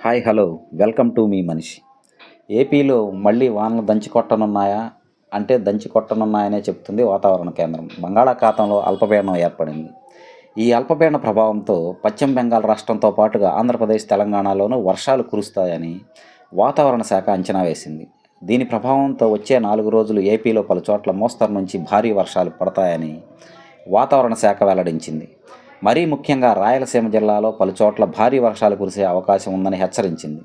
Hi hello welcome to me మనిషి. ఏపీలో మళ్ళీ వానలు దంచి కొట్టనున్నాయా అంటే దంచి కొట్టనున్నాయనే చెప్తుంది వాతావరణ కేంద్రం. బంగాళాఖాతంలో అల్పపీడనం ఏర్పడింది. ఈ అల్పపీడన ప్రభావంతో పశ్చిమ బెంగాల్ రాష్ట్రంతో పాటుగా ఆంధ్రప్రదేశ్, తెలంగాణలోనూ వర్షాలు కురుస్తాయని వాతావరణ శాఖ అంచనా వేసింది. దీని ప్రభావంతో వచ్చే 4 రోజులు ఏపీలో పలు చోట్ల మోస్తరు నుంచి భారీ వర్షాలు పడతాయని వాతావరణ శాఖ వెల్లడించింది. మరీ ముఖ్యంగా రాయలసీమ జిల్లాలో పలుచోట్ల భారీ వర్షాలు కురిసే అవకాశం ఉందని హెచ్చరించింది.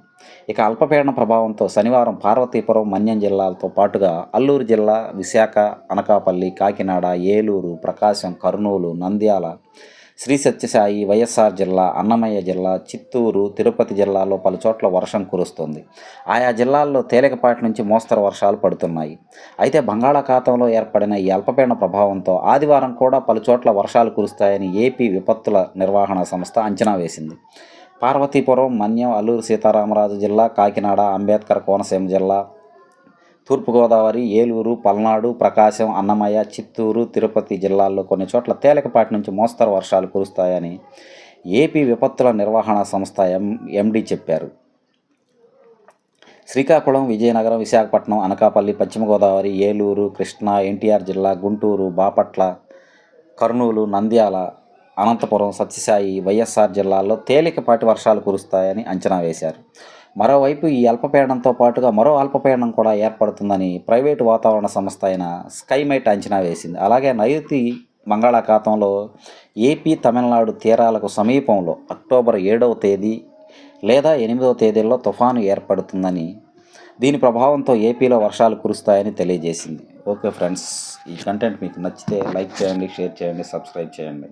ఇక అల్పపీడన ప్రభావంతో శనివారం పార్వతీపురం, మన్యం జిల్లాలతో పాటుగా అల్లూరు జిల్లా, విశాఖ, అనకాపల్లి, కాకినాడ, ఏలూరు, ప్రకాశం, కర్నూలు, నంద్యాల, శ్రీ సత్యసాయి, వైఎస్ఆర్ జిల్లా, అన్నమయ్య జిల్లా, చిత్తూరు, తిరుపతి జిల్లాల్లో పలుచోట్ల వర్షం కురుస్తోంది. ఆయా జిల్లాల్లో తేలికపాటి నుంచి మోస్తరు వర్షాలు పడుతున్నాయి. అయితే బంగాళాఖాతంలో ఏర్పడిన ఈ అల్పపీడన ప్రభావంతో ఆదివారం కూడా పలుచోట్ల వర్షాలు కురుస్తాయని ఏపీ విపత్తుల నిర్వహణ సంస్థ అంచనా వేసింది. పార్వతీపురం, మన్యం, అల్లూరు సీతారామరాజు జిల్లా, కాకినాడ, అంబేద్కర్ కోనసీమ జిల్లా, తూర్పుగోదావరి, ఏలూరు, పల్నాడు, ప్రకాశం, అన్నమయ్య, చిత్తూరు, తిరుపతి జిల్లాల్లో కొన్ని చోట్ల తేలికపాటి నుంచి మోస్తరు వర్షాలు కురుస్తాయని ఏపీ విపత్తుల నిర్వహణ సంస్థ ఎండీ చెప్పారు. శ్రీకాకుళం, విజయనగరం, విశాఖపట్నం, అనకాపల్లి, పశ్చిమ గోదావరి, ఏలూరు, కృష్ణా, ఎన్టీఆర్ జిల్లా, గుంటూరు, బాపట్ల, కర్నూలు, నంద్యాల, అనంతపురం, సత్యసాయి, వైఎస్ఆర్ జిల్లాల్లో తేలికపాటి వర్షాలు కురుస్తాయని అంచనా వేశారు. మరోవైపు ఈ అల్పపీడనంతో పాటుగా మరో అల్పపీడనం కూడా ఏర్పడుతుందని ప్రైవేటు వాతావరణ సంస్థ అయిన స్కైమెట్ అంచనా వేసింది. అలాగే నైరుతి బంగాళాఖాతంలో ఏపీ, తమిళనాడు తీరాలకు సమీపంలో అక్టోబర్ 7వ తేదీ లేదా 8వ తేదీల్లో తుఫాను ఏర్పడుతుందని, దీని ప్రభావంతో ఏపీలో వర్షాలు కురుస్తాయని తెలియజేసింది. ఓకే ఫ్రెండ్స్, ఈ కంటెంట్ మీకు నచ్చితే లైక్ చేయండి, షేర్ చేయండి, సబ్స్క్రైబ్ చేయండి.